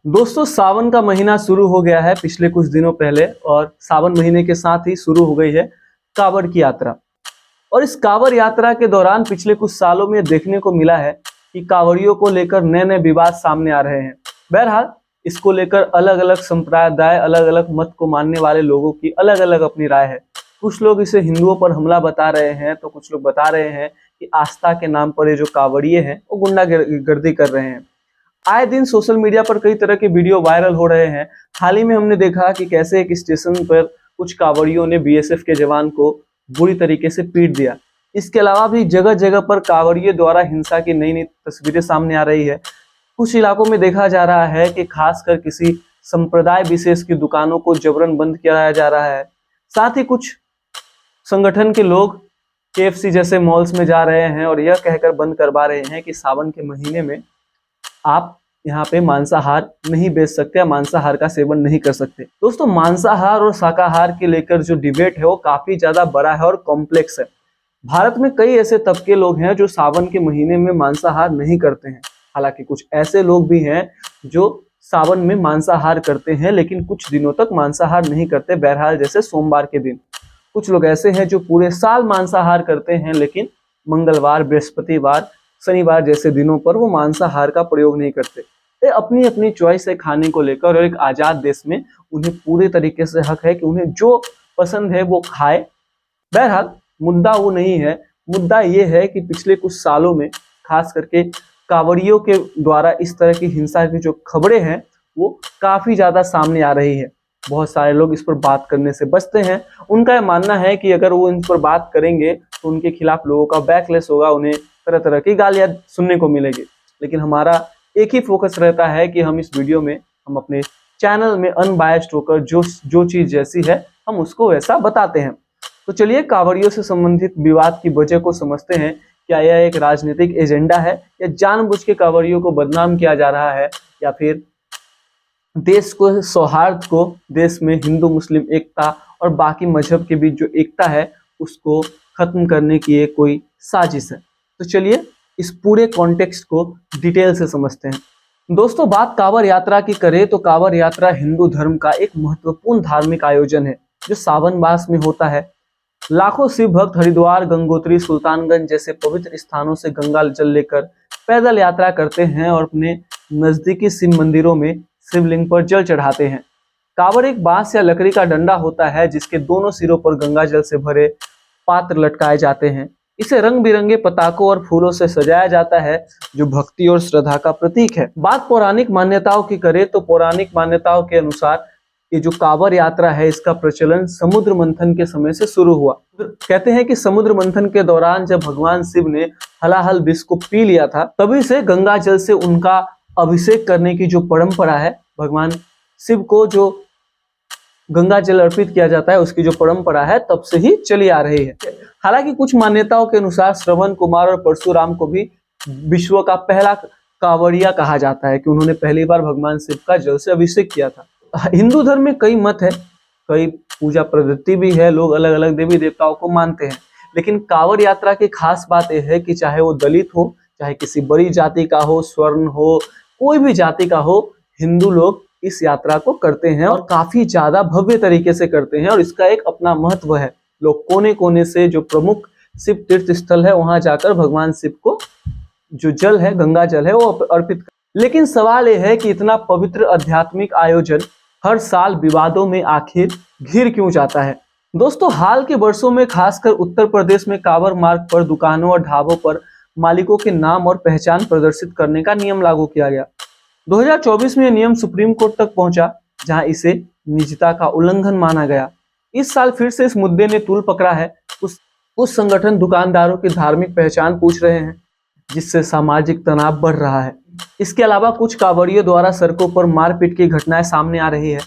दोस्तों सावन का महीना शुरू हो गया है पिछले कुछ दिनों पहले और सावन महीने के साथ ही शुरू हो गई है कांवड़ की यात्रा। और इस कांवड़ यात्रा के दौरान पिछले कुछ सालों में देखने को मिला है कि कांवड़ियों को लेकर नए नए विवाद सामने आ रहे हैं। बहरहाल इसको लेकर अलग अलग संप्रदाय, अलग अलग मत को मानने वाले लोगों की अलग अलग अपनी राय है। कुछ लोग इसे हिंदुओं पर हमला बता रहे हैं तो कुछ लोग बता रहे हैं कि आस्था के नाम पर ये जो कांवड़िए हैं वो गुंडागर्दी कर रहे हैं। आए दिन सोशल मीडिया पर कई तरह के वीडियो वायरल हो रहे हैं। हाल ही में हमने देखा कि कैसे एक स्टेशन पर कुछ कांवड़ियों ने बीएसएफ के जवान को बुरी तरीके से पीट दिया। इसके अलावा भी जगह जगह पर कांवड़ियों द्वारा हिंसा की नई नई तस्वीरें सामने आ रही है। कुछ इलाकों में देखा जा रहा है कि खासकर किसी संप्रदाय विशेष की दुकानों को जबरन बंद किया जा रहा है। साथ ही कुछ संगठन के लोग केएफसी जैसे मॉल्स में जा रहे हैं और यह कहकर बंद करवा रहे हैं कि सावन के महीने में आप यहाँ पे मांसाहार नहीं बेच सकते या मांसाहार का सेवन नहीं कर सकते। दोस्तों मांसाहार और शाकाहार के लेकर जो डिबेट है वो काफी ज्यादा बड़ा है और कॉम्प्लेक्स है। भारत में कई ऐसे तबके लोग हैं जो सावन के महीने में मांसाहार नहीं करते हैं। हालांकि कुछ ऐसे लोग भी हैं जो सावन में मांसाहार करते हैं लेकिन कुछ दिनों तक मांसाहार नहीं करते। बहरहाल जैसे सोमवार के दिन कुछ लोग ऐसे हैं जो पूरे साल मांसाहार करते हैं लेकिन मंगलवार, बृहस्पतिवार, शनिवार जैसे दिनों पर वो मांसाहार का प्रयोग नहीं करते। ये अपनी अपनी चॉइस है खाने को लेकर और एक आजाद देश में उन्हें पूरे तरीके से हक है कि उन्हें जो पसंद है वो खाए। बहरहाल मुद्दा वो नहीं है, मुद्दा ये है कि पिछले कुछ सालों में खास करके कांवड़ियों के द्वारा इस तरह की हिंसा की जो खबरें हैं वो काफी ज्यादा सामने आ रही है। बहुत सारे लोग इस पर बात करने से बचते हैं। उनका यह मानना है कि अगर वो इन पर बात करेंगे तो उनके खिलाफ लोगों का बैकलेस होगा, उन्हें तरह तरह की गालियां सुनने को मिलेगी। लेकिन हमारा एक ही फोकस रहता है कि हम इस वीडियो में हम अपने चैनल में अनबायस्ड होकर जो चीज जैसी है हम उसको वैसा बताते हैं। तो चलिए कांवड़ियों से संबंधित विवाद की वजह को समझते हैं। क्या यह एक राजनीतिक एजेंडा है या जानबूझ के कांवड़ियों को बदनाम किया जा रहा है या फिर देश को, सौहार्द को, देश में हिंदू मुस्लिम एकता और बाकी मजहब के बीच जो एकता है उसको खत्म करने की ये कोई साजिश है। तो चलिए इस पूरे कॉन्टेक्स्ट को डिटेल से समझते हैं। दोस्तों बात कांवड़ यात्रा की करें तो कांवड़ यात्रा हिंदू धर्म का एक महत्वपूर्ण धार्मिक आयोजन है जो सावन मास में होता है। लाखों शिव भक्त हरिद्वार, गंगोत्री, सुल्तानगंज जैसे पवित्र स्थानों से गंगा जल लेकर पैदल यात्रा करते हैं और अपने नजदीकी शिव मंदिरों में शिवलिंग पर जल चढ़ाते हैं। कांवड़ एक बांस या लकड़ी का डंडा होता है जिसके दोनों सिरों पर गंगा जल से भरे पात्र लटकाए जाते हैं। इसे रंग बिरंगे पताकों और फूलों से सजाया जाता है जो भक्ति और श्रद्धा का प्रतीक है। बात पौराणिक मान्यताओं की करें तो पौराणिक मान्यताओं के अनुसार ये जो कांवड़ यात्रा है इसका प्रचलन समुद्र मंथन के समय से शुरू हुआ। कहते हैं कि समुद्र मंथन के दौरान जब भगवान शिव ने हलाहल विष को पी लिया था तभी से गंगा जल से उनका अभिषेक करने की जो परंपरा है, भगवान शिव को जो गंगा जल अर्पित किया जाता है उसकी जो परंपरा है तब से ही चली आ रही है। हालांकि कुछ मान्यताओं के अनुसार श्रवण कुमार और परशुराम को भी विश्व का पहला कांवड़िया कहा जाता है कि उन्होंने पहली बार भगवान शिव का जल से अभिषेक किया था। हिंदू धर्म में कई मत है, कई पूजा पद्धति भी है, लोग अलग अलग देवी देवताओं को मानते हैं। लेकिन कांवड़ यात्रा की खास बात यह है कि चाहे वो दलित हो, चाहे किसी बड़ी जाति का हो, स्वर्ण हो, कोई भी जाति का हो, हिंदू लोग इस यात्रा को करते हैं और काफी ज्यादा भव्य तरीके से करते हैं और इसका एक अपना महत्व है। लोग कोने कोने से जो प्रमुख शिव तीर्थ स्थल है वहां जाकर भगवान शिव को जो जल है, गंगा जल है, वो अर्पित कर। लेकिन सवाल यह है कि इतना पवित्र आध्यात्मिक आयोजन हर साल विवादों में आखिर घिर क्यों जाता है। दोस्तों हाल के वर्षों में खासकर उत्तर प्रदेश में कांवड़ मार्ग पर दुकानों और ढाबों पर मालिकों के नाम और पहचान प्रदर्शित करने का नियम लागू किया गया। 2024 में यह नियम सुप्रीम कोर्ट तक पहुंचा जहां इसे निजता का उल्लंघन माना गया। इस साल फिर से इस मुद्दे ने तूल पकड़ा है। कुछ संगठन दुकानदारों की धार्मिक पहचान पूछ रहे हैं जिससे सामाजिक तनाव बढ़ रहा है। इसके अलावा कुछ कांवड़ियों द्वारा सड़कों पर मारपीट की घटनाएं सामने आ रही है।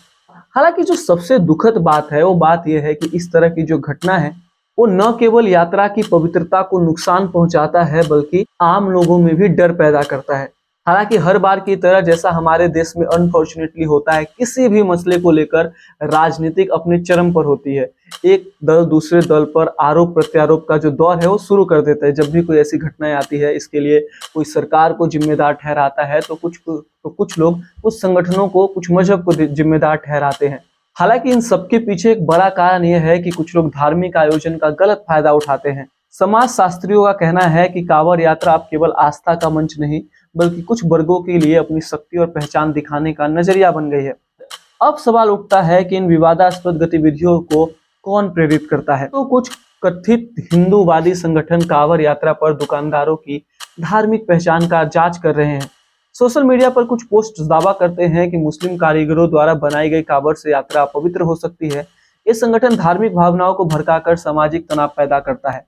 हालांकि जो सबसे दुखद बात है वो बात यह है कि इस तरह की जो घटना है वो न केवल यात्रा की पवित्रता को नुकसान पहुंचाता है बल्कि आम लोगों में भी डर पैदा करता है। हालांकि हर बार की तरह जैसा हमारे देश में अनफॉर्चुनेटली होता है, किसी भी मसले को लेकर राजनीतिक अपने चरम पर होती है। एक दल दूसरे दल पर आरोप प्रत्यारोप का जो दौर है वो शुरू कर देता है। जब भी कोई ऐसी घटनाएं आती है, इसके लिए कोई सरकार को जिम्मेदार ठहराता है तो कुछ लोग कुछ संगठनों को, कुछ मजहब को जिम्मेदार ठहराते हैं। हालांकि इन सबके पीछे एक बड़ा कारण यह है कि कुछ लोग धार्मिक आयोजन का गलत फायदा उठाते हैं। समाज शास्त्रियों का कहना है कि कांवड़ यात्रा अब केवल आस्था का मंच नहीं, बल्कि कुछ वर्गों के लिए अपनी शक्ति और पहचान दिखाने का नजरिया बन गई है। अब सवाल उठता है कि इन विवादास्पद गतिविधियों को कौन प्रेरित करता है। तो कुछ कथित हिंदूवादी संगठन कांवड़ यात्रा पर दुकानदारों की धार्मिक पहचान का जांच कर रहे हैं। सोशल मीडिया पर कुछ पोस्ट दावा करते हैं कि मुस्लिम कारीगरों द्वारा बनाई गई कांवड़ से यात्रा अपवित्र हो सकती है। ये संगठन धार्मिक भावनाओं को भड़काकर सामाजिक तनाव पैदा करता है।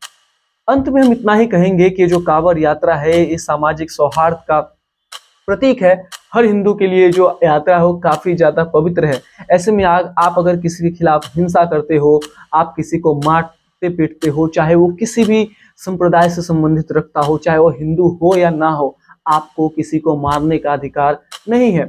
अंत में हम इतना ही कहेंगे कि जो कांवड़ यात्रा है इस सामाजिक सौहार्द का प्रतीक है। हर हिंदू के लिए जो यात्रा हो काफी ज्यादा पवित्र है। ऐसे में आप अगर किसी के खिलाफ हिंसा करते हो, आप किसी को मारते पीटते हो, चाहे वो किसी भी संप्रदाय से संबंधित रखता हो, चाहे वो हिंदू हो या ना हो, आपको किसी को मारने का अधिकार नहीं है।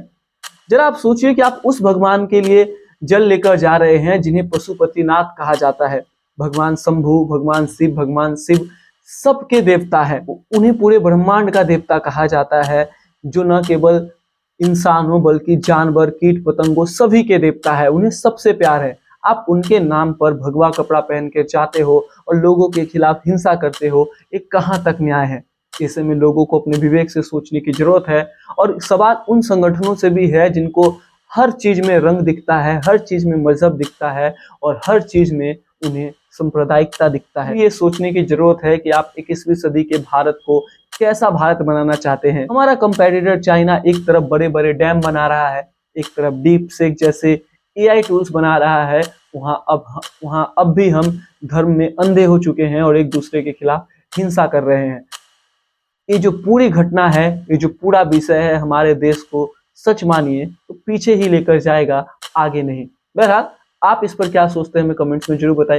जरा आप सोचिए कि आप उस भगवान के लिए जल लेकर जा रहे हैं जिन्हें पशुपतिनाथ कहा जाता है। भगवान शंभु, भगवान शिव सबके देवता है। उन्हें पूरे ब्रह्मांड का देवता कहा जाता है, जो न केवल इंसान हो बल्कि जानवर, कीट पतंगों सभी के देवता है। उन्हें सबसे प्यार है। आप उनके नाम पर भगवा कपड़ा पहन के जाते हो और लोगों के खिलाफ हिंसा करते हो, ये कहाँ तक न्याय है। ऐसे में लोगों को अपने विवेक से सोचने की जरूरत है। और सवाल उन संगठनों से भी है जिनको हर चीज में रंग दिखता है, हर चीज में मजहब दिखता है और हर चीज में उन्हें सांप्रदायिकता दिखता है। ये सोचने की जरूरत है कि आप 21वीं सदी के भारत को कैसा भारत बनाना चाहते हैं। हमारा कंपेटिटर चाइना एक तरफ बड़े बड़े डैम बना रहा है, एक तरफ डीप सेक जैसे AI टूल्स बना रहा है, वहां अब भी हम धर्म में अंधे हो चुके हैं और एक दूसरे के खिलाफ हिंसा कर रहे हैं। ये जो पूरी घटना है, ये जो पूरा विषय है, हमारे देश को सच मानिए तो पीछे ही लेकर जाएगा, आगे नहीं। बहरहाल आप इस पर क्या सोचते हैं हमें कमेंट्स में जरूर बताइए।